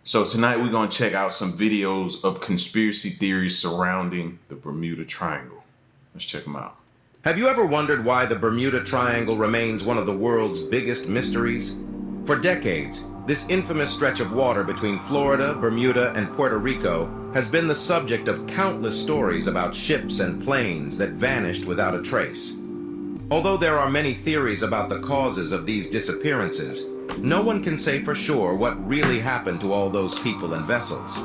So tonight we're going to check out some videos of conspiracy theories surrounding the Bermuda Triangle. Let's check them out. Have you ever wondered why the Bermuda Triangle remains one of the world's biggest mysteries? For decades, this infamous stretch of water between Florida, Bermuda, and Puerto Rico has been the subject of countless stories about ships and planes that vanished without a trace. Although there are many theories about the causes of these disappearances, no one can say for sure what really happened to all those people and vessels.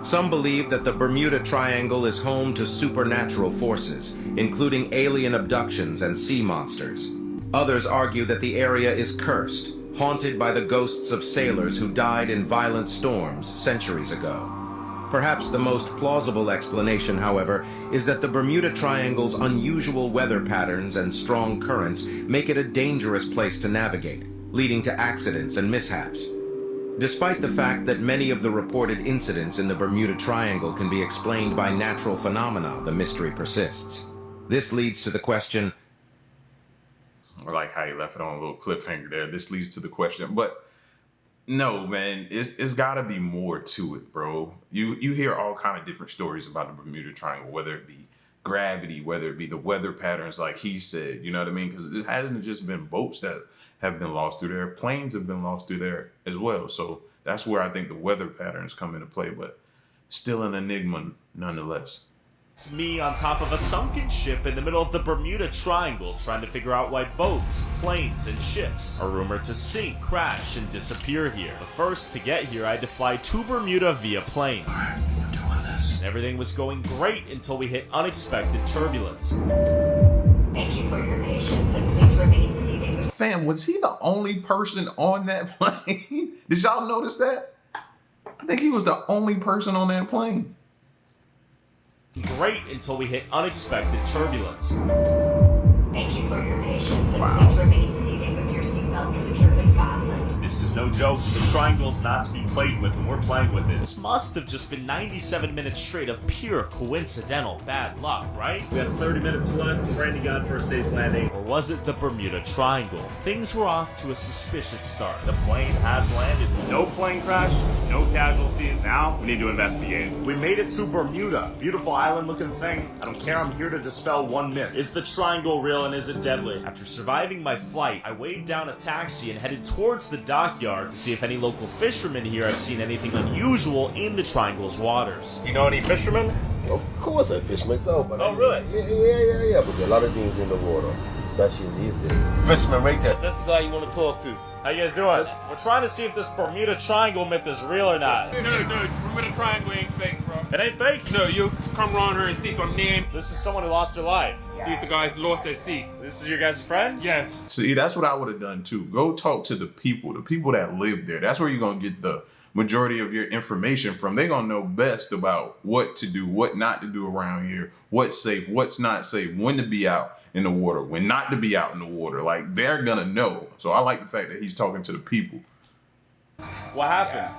Some believe that the Bermuda Triangle is home to supernatural forces, including alien abductions and sea monsters. Others argue that the area is cursed, haunted by the ghosts of sailors who died in violent storms centuries ago. Perhaps the most plausible explanation, however, is that the Bermuda Triangle's unusual weather patterns and strong currents make it a dangerous place to navigate, leading to accidents and mishaps. Despite the fact that many of the reported incidents in the Bermuda Triangle can be explained by natural phenomena, the mystery persists. This leads to the question... I like how you left it on a little cliffhanger there. This leads to the question, but no, man, it's got to be more to it, bro. You hear all kind of different stories about the Bermuda Triangle, whether it be gravity, whether it be the weather patterns, like he said, you know what I mean? Because it hasn't just been boats that have been lost through there. Planes have been lost through there as well. So that's where I think the weather patterns come into play, but still an enigma nonetheless. It's me on top of a sunken ship in the middle of the Bermuda Triangle trying to figure out why boats, planes, and ships are rumored to sink, crash, and disappear here. But first, to get here, I had to fly to Bermuda via plane. Alright, we're doing this. Everything was going great until we hit unexpected turbulence. Thank you for your patience and please remain seated. Fam, was he the only person on that plane? Did y'all notice that? I think he was the only person on that plane. Great until we hit unexpected turbulence. Thank you for your patience and please remain seated with your seatbelt securely fastened. This is no joke. The triangle's not to be played with, and we're playing with it. This must have just been 97 minutes straight of pure coincidental bad luck, right? We have 30 minutes left. Praying to God for a safe landing. Or was it the Bermuda Triangle? Things were off to a suspicious start. The plane has landed. No plane crash, no casualties. Now we need to investigate. We made it to Bermuda. Beautiful island-looking thing. I don't care. I'm here to dispel one myth. Is the triangle real and is it deadly? After surviving my flight, I waved down a taxi and headed towards the dockyard to see if any local fishermen here have seen anything unusual in the triangle's waters. You know any fishermen? Of course I fish myself. But really? Yeah. But there are a lot of things in the water, especially these days. Fisherman right there. That's the guy you want to talk to. How you guys doing? We're trying to see if this Bermuda Triangle myth is real or not. No, Bermuda Triangle ain't fake, bro. It ain't fake? No, you come around here and see some names. This is someone who lost their life. These are guys lost at sea. This is your guys' friend? Yes. See, that's what I would have done too. Go talk to the people that live there. That's where you're going to get the majority of your information from. They're going to know best about what to do, what not to do around here, what's safe, what's not safe, when to be out in the water, when not to be out in the water. Like, they're going to know. So I like the fact that he's talking to the people. What happened?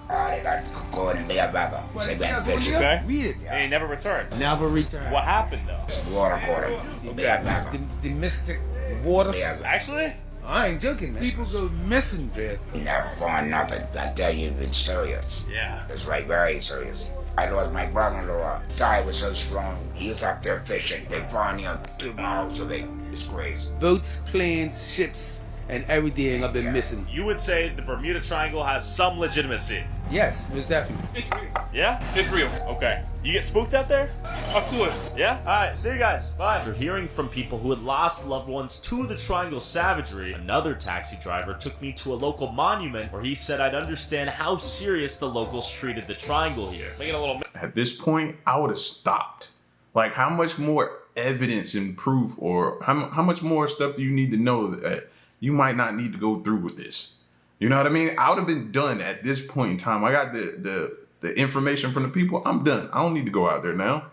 They got caught in there back on. Say back fishing. Okay. And he never returned. Never returned. What happened though? Water caught him. They got back on. The mystic waters. Actually? I ain't joking, man. People go missing, man. Never find nothing. I tell you, it's serious. Yeah. It's right, very serious. I lost my brother-in-law. The guy was so strong. He was up there fishing. They find him 2 miles away. It's crazy. Boats, planes, ships, and everything have been missing. You would say the Bermuda Triangle has some legitimacy. Yes, most definitely. It's real. Yeah? It's real. Okay. You get spooked out there? Of course. Yeah? Alright, see you guys. Bye. After hearing from people who had lost loved ones to the Triangle savagery, another taxi driver took me to a local monument where he said I'd understand how serious the locals treated the Triangle here. Making a little... At this point, I would have stopped. Like, how much more evidence and proof, or how much more stuff do you need to know that you might not need to go through with this? You know what I mean? I would have been done at this point in time. I got the information from the people. I'm done. I don't need to go out there now.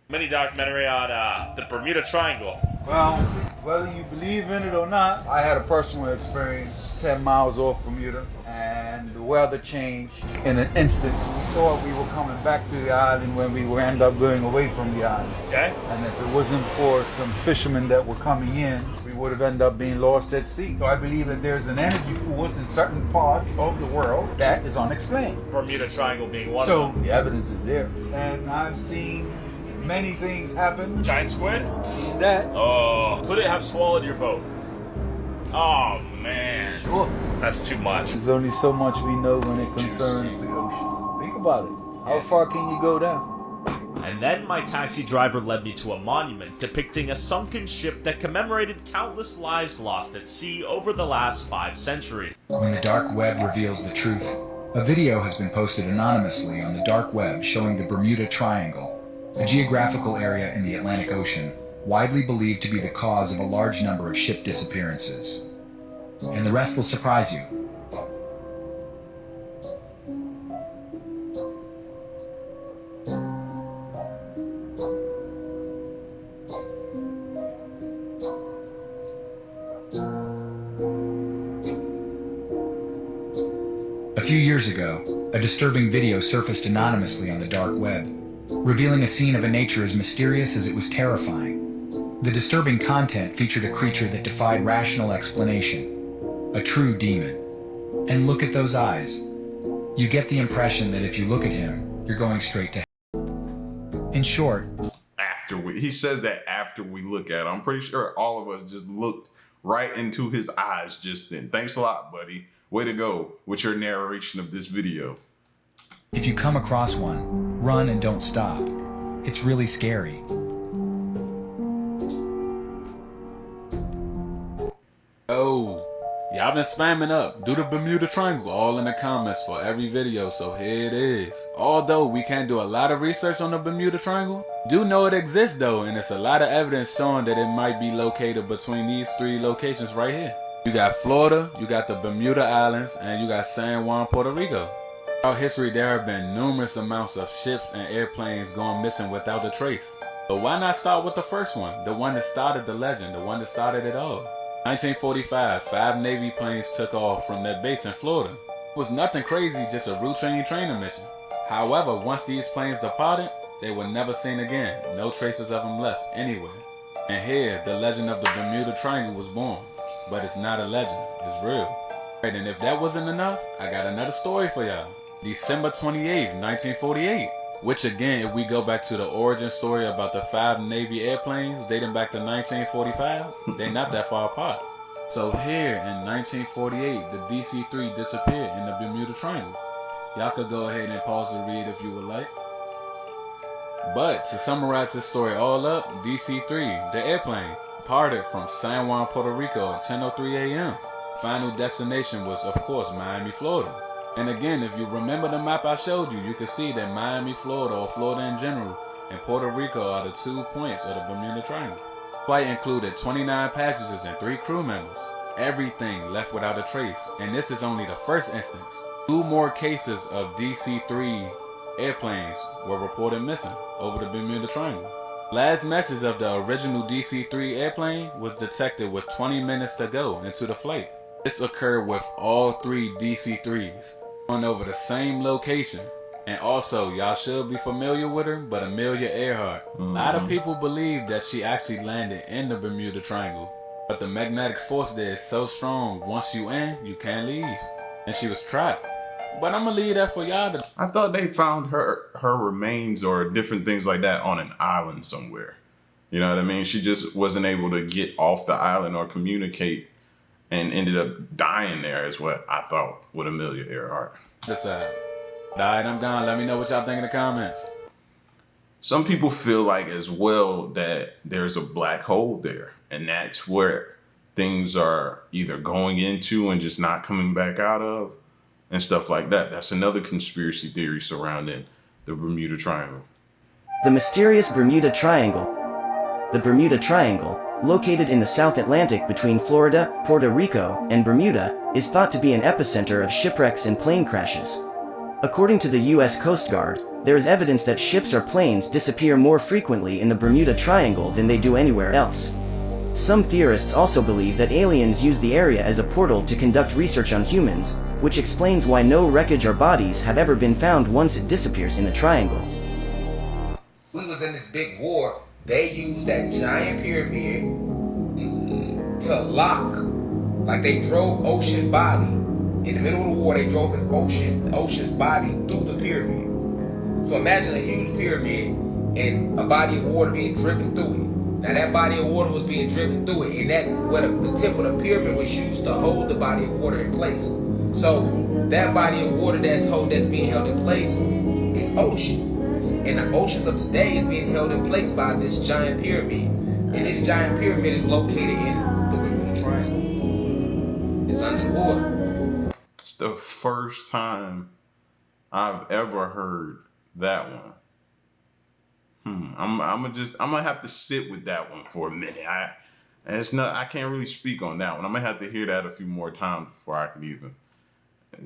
Mini documentary on the Bermuda Triangle. Well, whether you believe in it or not, I had a personal experience 10 miles off Bermuda, and the weather changed in an instant. We thought we were coming back to the island when we would end up going away from the island. Okay. And if it wasn't for some fishermen that were coming in, we would have ended up being lost at sea. So I believe that there's an energy force in certain parts of the world that is unexplained. Bermuda Triangle being one So of them. the evidence is there. And I've seen many things happen. Giant squid? Seen that. Oh, could it have swallowed your boat? Oh, man. Sure. That's too much. There's only so much we know when it concerns the ocean. Think about it. How far can you go down? And then my taxi driver led me to a monument depicting a sunken ship that commemorated countless lives lost at sea over the last 5 centuries. When the dark web reveals the truth, a video has been posted anonymously on the dark web showing the Bermuda Triangle, a geographical area in the Atlantic Ocean, widely believed to be the cause of a large number of ship disappearances. And the rest will surprise you. A few years ago, a disturbing video surfaced anonymously on the dark web, revealing a scene of a nature as mysterious as it was terrifying. The disturbing content featured a creature that defied rational explanation, a true demon. And look at those eyes. You get the impression that if you look at him, you're going straight to hell. In short, He says that after we look at him. I'm pretty sure all of us just looked right into his eyes just then. Thanks a lot, buddy. Way to go with your narration of this video. if you come across one, run and don't stop. It's really scary. Oh, y'all been spamming up. Do the Bermuda Triangle all in the comments for every video, so here it is. Although we can't do a lot of research on the Bermuda Triangle, do know it exists though, and it's a lot of evidence showing that it might be located between these three locations right here. You got Florida, you got the Bermuda Islands, and you got San Juan, Puerto Rico. Throughout history, there have been numerous amounts of ships and airplanes going missing without a trace. But why not start with the first one, the one that started the legend, the one that started it all? 1945, 5 Navy planes took off from their base in Florida. It was nothing crazy, just a routine training mission. However, once these planes departed, they were never seen again. No traces of them left anywhere. And here, the legend of the Bermuda Triangle was born. But it's not a legend, it's real. Right, and if that wasn't enough, I got another story for y'all. December 28th, 1948. Which again, if we go back to the origin story about the 5 Navy airplanes dating back to 1945, they're not that far apart. So here in 1948, the DC-3 disappeared in the Bermuda Triangle. Y'all could go ahead and pause the read if you would like. But to summarize this story all up, DC-3, the airplane, departed from San Juan, Puerto Rico at 10:03 a.m. Final destination was, of course, Miami, Florida. And again, if you remember the map I showed you, you can see that Miami, Florida, or Florida in general, and Puerto Rico are the 2 points of the Bermuda Triangle. The flight included 29 passengers and 3 crew members. Everything left without a trace, and this is only the first instance. 2 more cases of DC-3 airplanes were reported missing over the Bermuda Triangle. Last message of the original DC-3 airplane was detected with 20 minutes to go into the flight. This occurred with all 3 DC-3s. On over the same location. And also, y'all should be familiar with her, but Amelia Earhart. A lot of people believe that she actually landed in the Bermuda Triangle. But the magnetic force there is so strong, once you in, you can't leave. And she was trapped. But I'm gonna leave that for y'all to... I thought they found her remains or different things like that on an island somewhere. You know what I mean? She just wasn't able to get off the island or communicate and ended up dying there is what I thought with Amelia Earhart. Decide. Alright, I'm gone. Let me know what y'all think in the comments. Some people feel like as well that there's a black hole there. And that's where things are either going into and just not coming back out of and stuff like that. That's another conspiracy theory surrounding the Bermuda Triangle. The mysterious Bermuda Triangle. The Bermuda Triangle, located in the South Atlantic between Florida, Puerto Rico, and Bermuda, is thought to be an epicenter of shipwrecks and plane crashes. According to the U.S. Coast Guard, there is evidence that ships or planes disappear more frequently in the Bermuda Triangle than they do anywhere else. Some theorists also believe that aliens use the area as a portal to conduct research on humans, which explains why no wreckage or bodies have ever been found once it disappears in the triangle. We was in this big war. They used that giant pyramid to lock. Like they drove Ocean body. In the middle of the war, they drove Ocean's body through the pyramid. So imagine a huge pyramid and a body of water being driven through it. Now that body of water was being driven through it, and that where the tip of the pyramid was used to hold the body of water in place. So that body of water that's being held in place is ocean. And the oceans of today is being held in place by this giant pyramid. And this giant pyramid is located in the Bermuda Triangle. It's under the water. It's the first time I've ever heard that one. I'm gonna have to sit with that one for a minute. I can't really speak on that one. I'm gonna have to hear that a few more times before I can even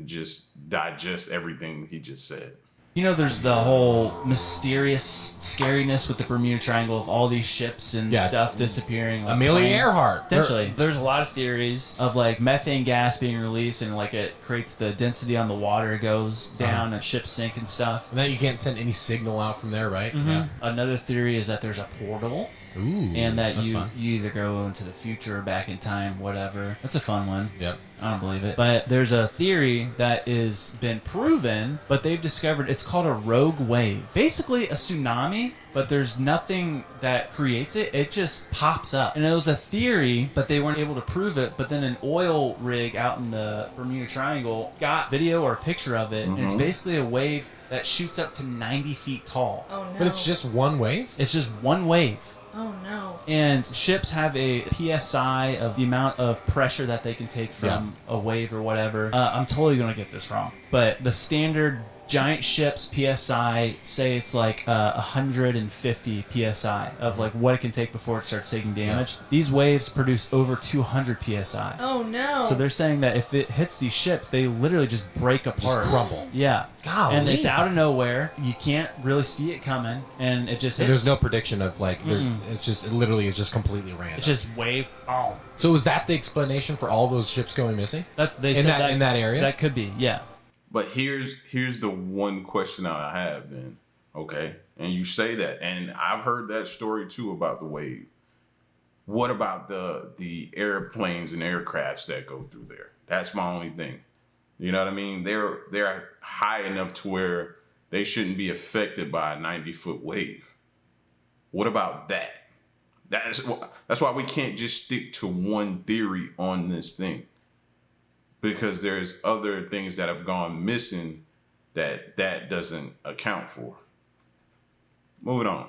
just digest everything he just said. You know, there's the whole mysterious scariness with the Bermuda Triangle of all these ships and stuff disappearing. Like Amelia planes. Earhart. Potentially. There's a lot of theories of like methane gas being released and like it creates the density on the water goes down and ships sink and stuff. And then you can't send any signal out from there, right? Mm-hmm. Yeah. Another theory is that there's a portal. Ooh, and that you fun. you either go into the future or back in time, whatever. That's a fun one. Yep. I don't believe it. But there's a theory that is been proven, but they've discovered it's called a rogue wave. Basically a tsunami, but there's nothing that creates it. It just pops up. And it was a theory, but they weren't able to prove it. But then an oil rig out in the Bermuda Triangle got video or a picture of it. And it's basically a wave that shoots up to 90 feet tall. Oh, no. But it's just one wave? It's just one wave. Oh, no. And ships have a PSI of the amount of pressure that they can take from a wave or whatever. I'm totally going to get this wrong. But the standard giant ships PSI say it's like 150 PSI of like what it can take before it starts taking damage. These waves produce over 200 PSI. Oh, no. So they're saying that if it hits these ships, they literally just break apart. Just crumble. Yeah. Golly. And it's out of nowhere. You can't really see it coming. And it just hits. And there's no prediction of like, it literally is just completely random. It's just wave. Oh. So is that the explanation for all those ships going missing? In that area? That could be, yeah. But here's the one question that I have then, okay? And you say that, and I've heard that story too about the wave. What about the airplanes and aircrafts that go through there? That's my only thing. You know what I mean? They're high enough to where they shouldn't be affected by a 90-foot wave. What about that? That's why we can't just stick to one theory on this thing. Because there's other things that have gone missing that doesn't account for. Moving on.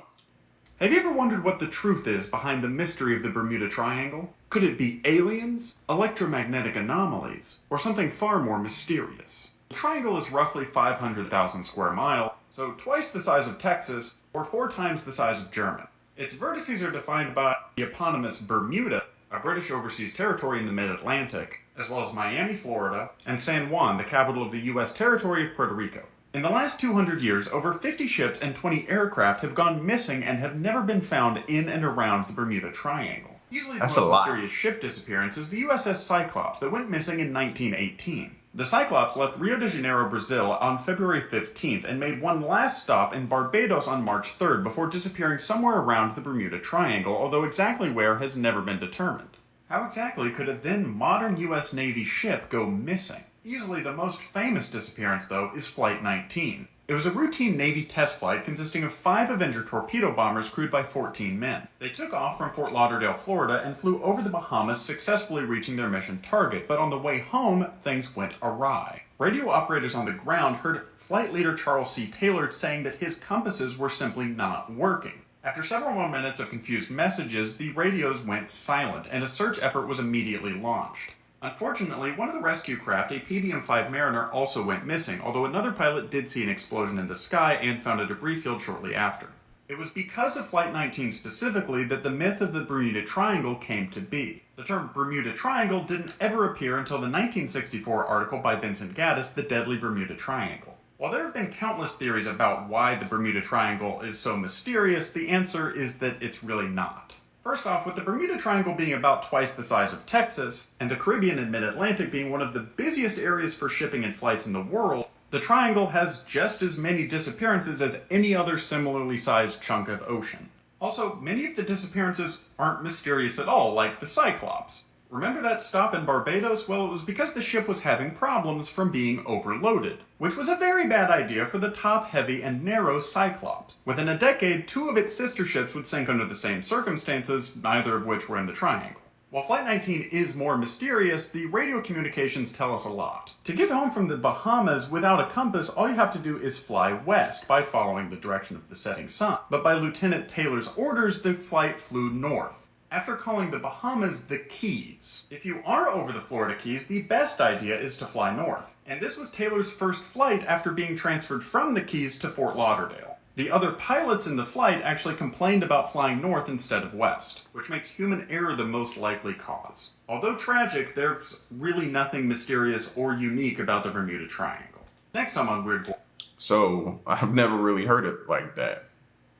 Have you ever wondered what the truth is behind the mystery of the Bermuda Triangle? Could it be aliens, electromagnetic anomalies, or something far more mysterious? The triangle is roughly 500,000 square miles, so twice the size of Texas, or 4 times the size of Germany. Its vertices are defined by the eponymous Bermuda, a British overseas territory in the mid-Atlantic, as well as Miami, Florida, and San Juan, the capital of the U.S. territory of Puerto Rico. In the last 200 years, over 50 ships and 20 aircraft have gone missing and have never been found in and around the Bermuda Triangle. Usually the most mysterious ship disappearance is the USS Cyclops that went missing in 1918. The Cyclops left Rio de Janeiro, Brazil on February 15th and made one last stop in Barbados on March 3rd before disappearing somewhere around the Bermuda Triangle, although exactly where has never been determined. How exactly could a then modern US Navy ship go missing? Easily the most famous disappearance, though, is Flight 19. It was a routine Navy test flight consisting of 5 Avenger torpedo bombers crewed by 14 men. They took off from Fort Lauderdale, Florida, and flew over the Bahamas, successfully reaching their mission target, but on the way home, things went awry. Radio operators on the ground heard flight leader Charles C. Taylor saying that his compasses were simply not working. After several more minutes of confused messages, the radios went silent, and a search effort was immediately launched. Unfortunately, one of the rescue craft, a PBM-5 Mariner, also went missing, although another pilot did see an explosion in the sky and found a debris field shortly after. It was because of Flight 19 specifically that the myth of the Bermuda Triangle came to be. The term Bermuda Triangle didn't ever appear until the 1964 article by Vincent Gaddis, The Deadly Bermuda Triangle. While there have been countless theories about why the Bermuda Triangle is so mysterious, the answer is that it's really not. First off, with the Bermuda Triangle being about twice the size of Texas, and the Caribbean and Mid-Atlantic being one of the busiest areas for shipping and flights in the world, the Triangle has just as many disappearances as any other similarly sized chunk of ocean. Also, many of the disappearances aren't mysterious at all, like the Cyclops. Remember that stop in Barbados? Well, it was because the ship was having problems from being overloaded, which was a very bad idea for the top-heavy and narrow Cyclops. Within a decade, 2 of its sister ships would sink under the same circumstances, neither of which were in the Triangle. While Flight 19 is more mysterious, the radio communications tell us a lot. To get home from the Bahamas without a compass, all you have to do is fly west by following the direction of the setting sun. But by Lieutenant Taylor's orders, the flight flew north, after calling the Bahamas the Keys. If you are over the Florida Keys, the best idea is to fly north. And this was Taylor's first flight after being transferred from the Keys to Fort Lauderdale. The other pilots in the flight actually complained about flying north instead of west, which makes human error the most likely cause. Although tragic, there's really nothing mysterious or unique about the Bermuda Triangle. Next time on Weird Boy. So I've never really heard it like that.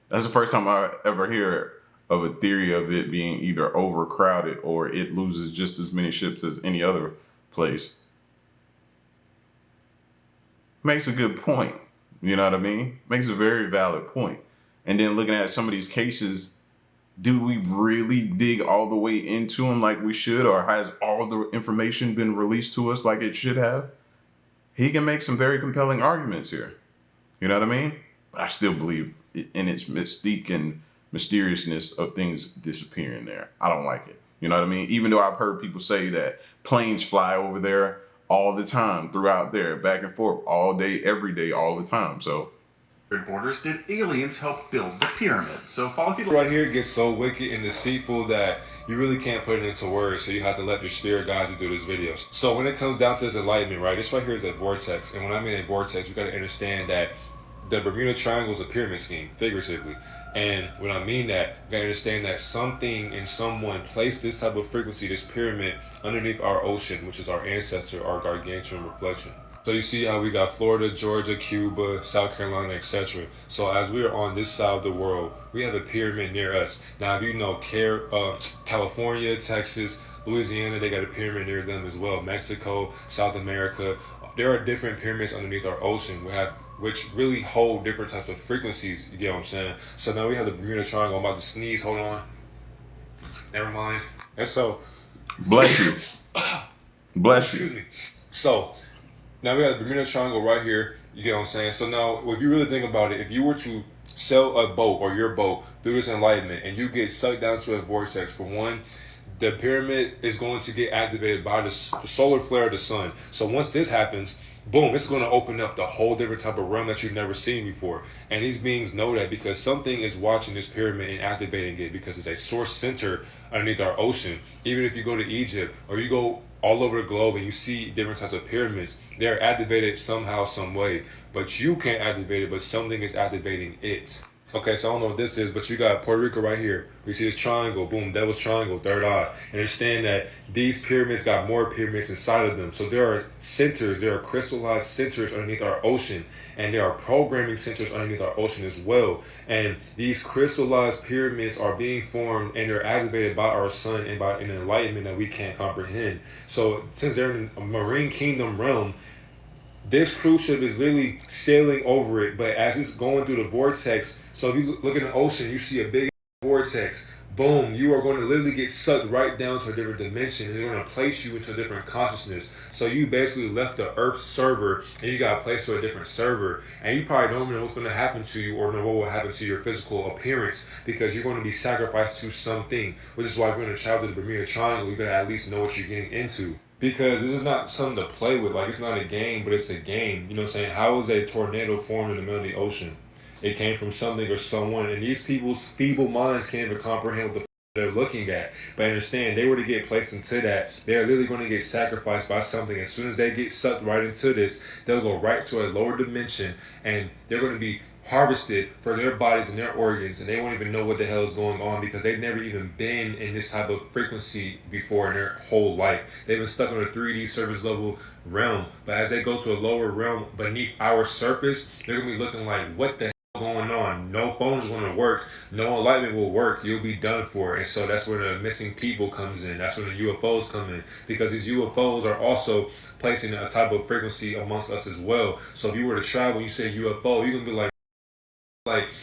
That's the first time I ever hear of a theory of it being either overcrowded or it loses just as many ships as any other place. Makes a good point. You know what I mean? Makes a very valid point. And then looking at some of these cases, do we really dig all the way into them like we should, or has all the information been released to us like it should have? He can make some very compelling arguments here. You know what I mean? But I still believe in its mystique and mysteriousness of things disappearing there. I don't like it. You know what I mean? Even though I've heard people say that planes fly over there all the time, throughout there, back and forth, all day, every day, all the time. So, Weird Borders, did aliens help build the pyramids? So follow if you right here gets so wicked and deceitful that you really can't put it into words, so you have to let your spirit guide you through this video. So when it comes down to this enlightenment, right, this right here is a vortex. And when I mean a vortex, we got to understand that the Bermuda Triangle is a pyramid scheme, figuratively. And when I mean that, you gotta understand that something and someone placed this type of frequency, this pyramid, underneath our ocean, which is our ancestor, our gargantuan reflection. So you see how we got Florida, Georgia, Cuba, South Carolina, etc. So as we are on this side of the world, we have a pyramid near us. Now, if you know California, Texas, Louisiana, they got a pyramid near them as well. Mexico, South America, there are different pyramids underneath our ocean. We have which really hold different types of frequencies, you get what I'm saying? So now we have the Bermuda Triangle. I'm about to sneeze, hold on. Never mind. And so... Bless you. Bless you. Excuse me. So, now we have the Bermuda Triangle right here, you get what I'm saying? So now, if you really think about it, if you were to sail a boat or your boat through this enlightenment and you get sucked down to a vortex, for one, the pyramid is going to get activated by the solar flare of the sun. So once this happens, boom, it's going to open up the whole different type of realm that you've never seen before. And these beings know that because something is watching this pyramid and activating it, because it's a source center underneath our ocean. Even if you go to Egypt or you go all over the globe and you see different types of pyramids, they're activated somehow, some way. But you can't activate it, but something is activating it. Okay, so I don't know what this is, but you got Puerto Rico right here. We see this triangle, boom, Devil's Triangle, third eye. Understand that these pyramids got more pyramids inside of them. So there are centers, there are crystallized centers underneath our ocean, and there are programming centers underneath our ocean as well. And these crystallized pyramids are being formed and they're activated by our sun and by an enlightenment that we can't comprehend. So since they're in a marine kingdom realm, this cruise ship is literally sailing over it, but as it's going through the vortex, so if you look in the ocean, you see a big vortex, boom, you are going to literally get sucked right down to a different dimension, and they're going to place you into a different consciousness. So you basically left the Earth server, and you got placed to a different server, and you probably don't know what's going to happen to you or know what will happen to your physical appearance, because you're going to be sacrificed to something, which is why if you're going to travel to the Bermuda Triangle, you're going to at least know what you're getting into. Because this is not something to play with. Like, it's not a game, but it's a game. You know what I'm saying? How is a tornado formed in the middle of the ocean? It came from something or someone, and these people's feeble minds can't even comprehend what the they're looking at. But understand, they were to get placed into that, they're literally going to get sacrificed by something. As soon as they get sucked right into this, they'll go right to a lower dimension, and they're going to be harvested for their bodies and their organs, and they won't even know what the hell is going on because they've never even been in this type of frequency before in their whole life. They've been stuck on a 3D surface level realm, but as they go to a lower realm beneath our surface, they're gonna be looking like, what the hell going on? No phone's gonna work, no enlightenment will work, you'll be done for. And so that's where the missing people comes in, that's where the UFOs come in, because these UFOs are also placing a type of frequency amongst us as well. So if you were to travel, you say UFO, you're gonna be like,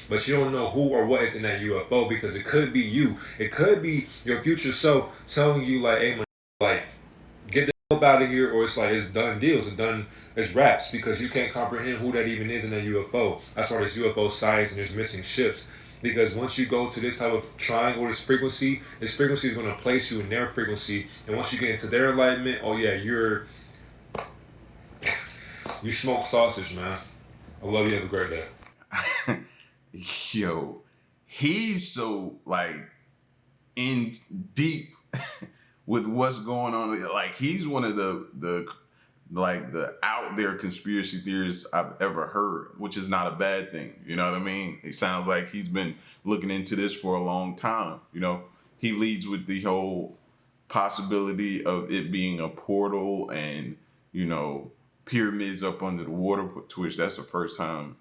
but you don't know who or what is in that UFO, because it could be you. It could be your future self telling you like, hey, like, get the hell up out of here, or it's like it's done deals, it's wraps, because you can't comprehend who that even is in a UFO. That's why there's UFO sightings and there's missing ships. Because once you go to this type of triangle, this frequency is going to place you in their frequency, and once you get into their enlightenment, oh yeah, you smoke sausage, man. I love you. Have a great day. Yo, he's so like in deep with what's going on. Like he's one of the out there conspiracy theorists I've ever heard, which is not a bad thing. You know what I mean? It sounds like he's been looking into this for a long time. You know, he leads with the whole possibility of it being a portal and, you know, pyramids up under the water, to which that's the first time.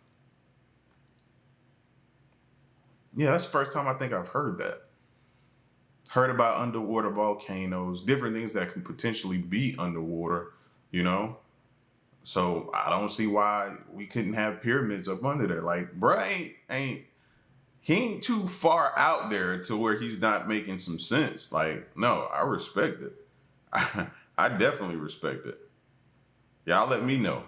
Yeah, that's the first time I think I've heard that. Heard about underwater volcanoes, different things that can potentially be underwater, you know? So I don't see why we couldn't have pyramids up under there. Like, bruh, he ain't too far out there to where he's not making some sense. Like, no, I respect it. I definitely respect it. Y'all let me know.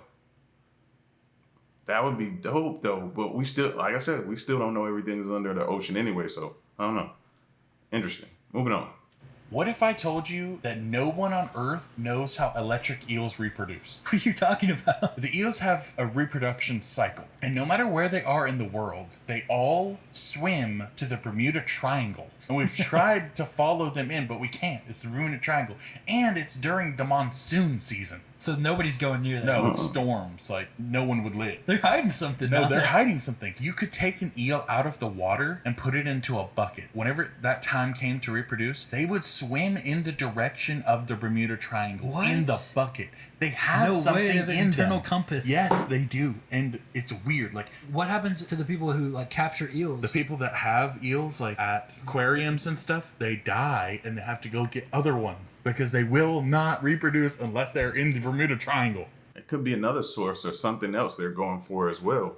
That would be dope though. But we still, like I said, we still don't know everything is under the ocean anyway. So I don't know. Interesting. Moving on. What if I told you that no one on Earth knows how electric eels reproduce? What are you talking about? The eels have a reproduction cycle, and no matter where they are in the world, they all swim to the Bermuda Triangle. And we've tried to follow them in, but we can't. It's the Bermuda Triangle. And it's during the monsoon season. So nobody's going near that. No, it's storms. Like, no one would live. They're hiding something. No, they're hiding something. You could take an eel out of the water and put it into a bucket. Whenever that time came to reproduce, they would swim in the direction of the Bermuda Triangle. What? In the bucket. They have something way, they have an in internal them. compass. Yes, they do. And it's weird. Like, what happens to the people who like capture eels? the people that have eels, like at aquariums and stuff, they die and they have to go get other ones because they will not reproduce unless they're in the Bermuda Triangle. It could be another source or something else they're going for as well.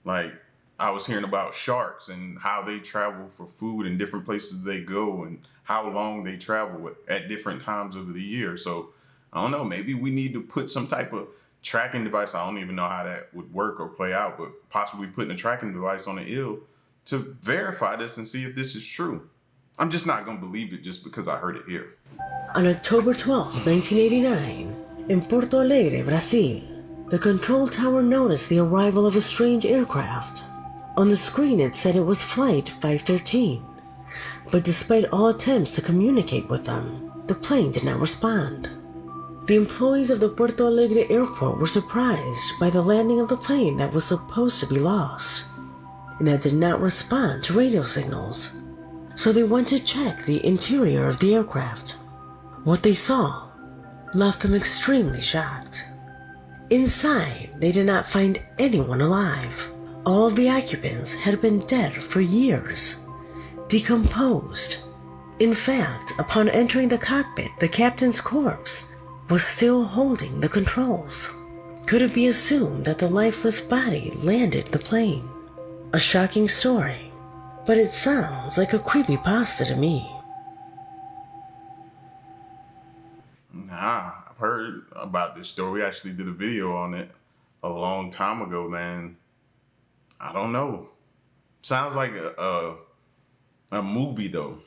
Like, I was hearing about sharks and how they travel for food and different places they go and how long they travel at different times of the year. So, I don't know, maybe we need to put some type of tracking device. I don't even know how that would work or play out, but possibly putting a tracking device on an eel to verify this and see if this is true. I'm just not going to believe it just because I heard it here. On October 12, 1989, in Porto Alegre, Brazil, the control tower noticed the arrival of a strange aircraft. On the screen it said it was Flight 513, but despite all attempts to communicate with them, the plane did not respond. The employees of the Porto Alegre airport were surprised by the landing of the plane that was supposed to be lost, and that did not respond to radio signals. So they went to check the interior of the aircraft. What they saw left them extremely shocked. Inside, they did not find anyone alive. All of the occupants had been dead for years, decomposed. In fact, upon entering the cockpit, the captain's corpse was still holding the controls. Could it be assumed that the lifeless body landed the plane? A shocking story, but it sounds like a creepypasta to me. Nah, I've heard about this story. We actually did a video on it a long time ago, man. I don't know. Sounds like a movie, though.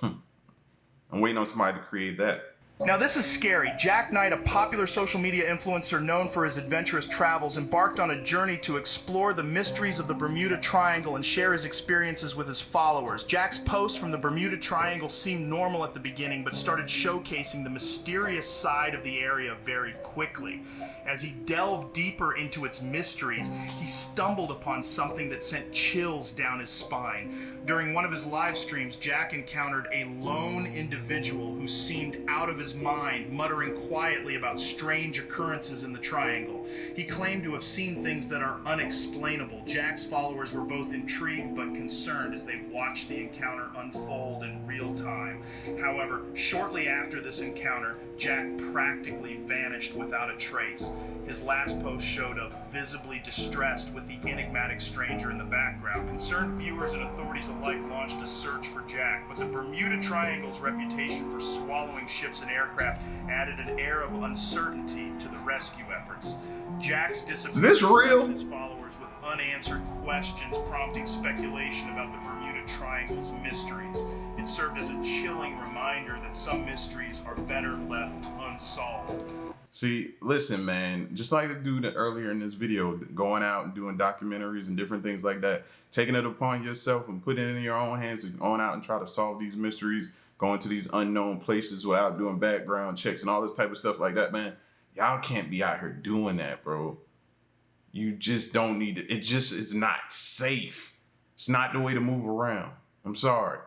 I'm waiting on somebody to create that. Now this is scary. Jack Knight, a popular social media influencer known for his adventurous travels, embarked on a journey to explore the mysteries of the Bermuda Triangle and share his experiences with his followers. Jack's posts from the Bermuda Triangle seemed normal at the beginning, but started showcasing the mysterious side of the area very quickly. As he delved deeper into its mysteries, he stumbled upon something that sent chills down his spine. During one of his live streams, Jack encountered a lone individual who seemed out of his mind, muttering quietly about strange occurrences in the triangle. He claimed to have seen things that are unexplainable. Jack's followers were both intrigued but concerned as they watched the encounter unfold in real time. However, shortly after this encounter, Jack practically vanished without a trace. His last post showed up visibly distressed with the enigmatic stranger in the background. Concerned viewers and authorities alike launched a search for Jack, but the Bermuda Triangle's reputation for swallowing ships and aircraft added an air of uncertainty to the rescue efforts. Jack's disappearance this real? left his followers with unanswered questions, prompting speculation about the Bermuda Triangle's mysteries. It served as a chilling reminder that some mysteries are better left unsolved. See, listen, man, just like the dude earlier in this video, going out and doing documentaries and different things like that, taking it upon yourself and putting it in your own hands and going out and try to solve these mysteries, going to these unknown places without doing background checks and all this type of stuff like that, man. Y'all can't be out here doing that, bro. You just don't need it. It just is not safe. It's not the way to move around. I'm sorry.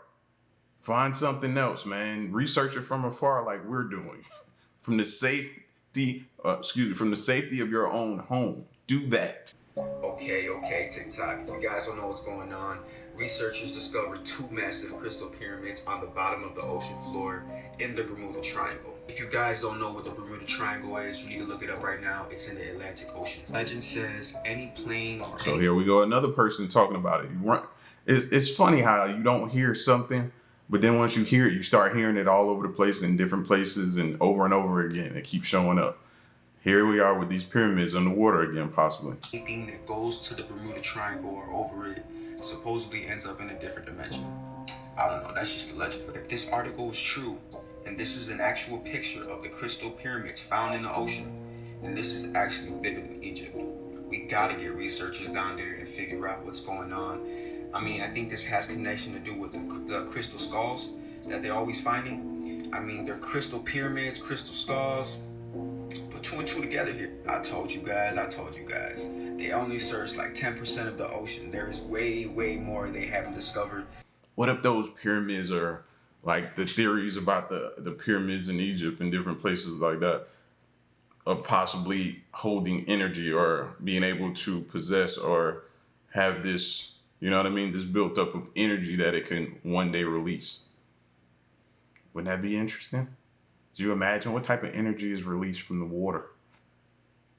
Find something else, man. Research it from afar like we're doing. From the safety of your own home. Do that. Okay, TikTok. If you guys don't know what's going on, researchers discovered 2 massive crystal pyramids on the bottom of the ocean floor in the Bermuda Triangle. If you guys don't know what the Bermuda Triangle is, you need to look it up right now. It's in the Atlantic Ocean. Legend says any plane or... So here we go, another person talking about it. It's funny how you don't hear something, but then once you hear it, you start hearing it all over the place in different places and over again. It keeps showing up. Here we are with these pyramids underwater again, possibly. Anything that goes to the Bermuda Triangle or over it supposedly ends up in a different dimension. I don't know, that's just a legend. But if this article is true, and this is an actual picture of the crystal pyramids found in the ocean, then this is actually bigger than Egypt. We gotta get researchers down there and figure out what's going on. I mean, I think this has connection to do with the crystal skulls that they're always finding. I mean, they're crystal pyramids, crystal skulls. Put 2 and 2 together here. I told you guys. They only searched like 10% of the ocean. There is way more they haven't discovered. What if those pyramids are like the theories about the pyramids in Egypt and different places like that, of possibly holding energy or being able to possess or have this, you know what I mean, this built up of energy that it can one day release? Wouldn't that be interesting? Do you imagine what type of energy is released from the water,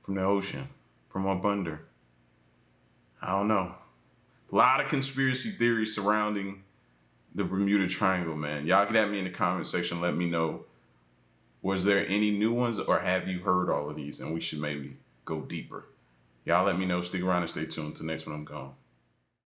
from the ocean, from up under? I don't know. A lot of conspiracy theories surrounding the Bermuda Triangle, man. Y'all get at me in the comment section. Let me know. Was there any new ones, or have you heard all of these? And we should maybe go deeper. Y'all let me know. Stick around and stay tuned. Till next one, I'm gone.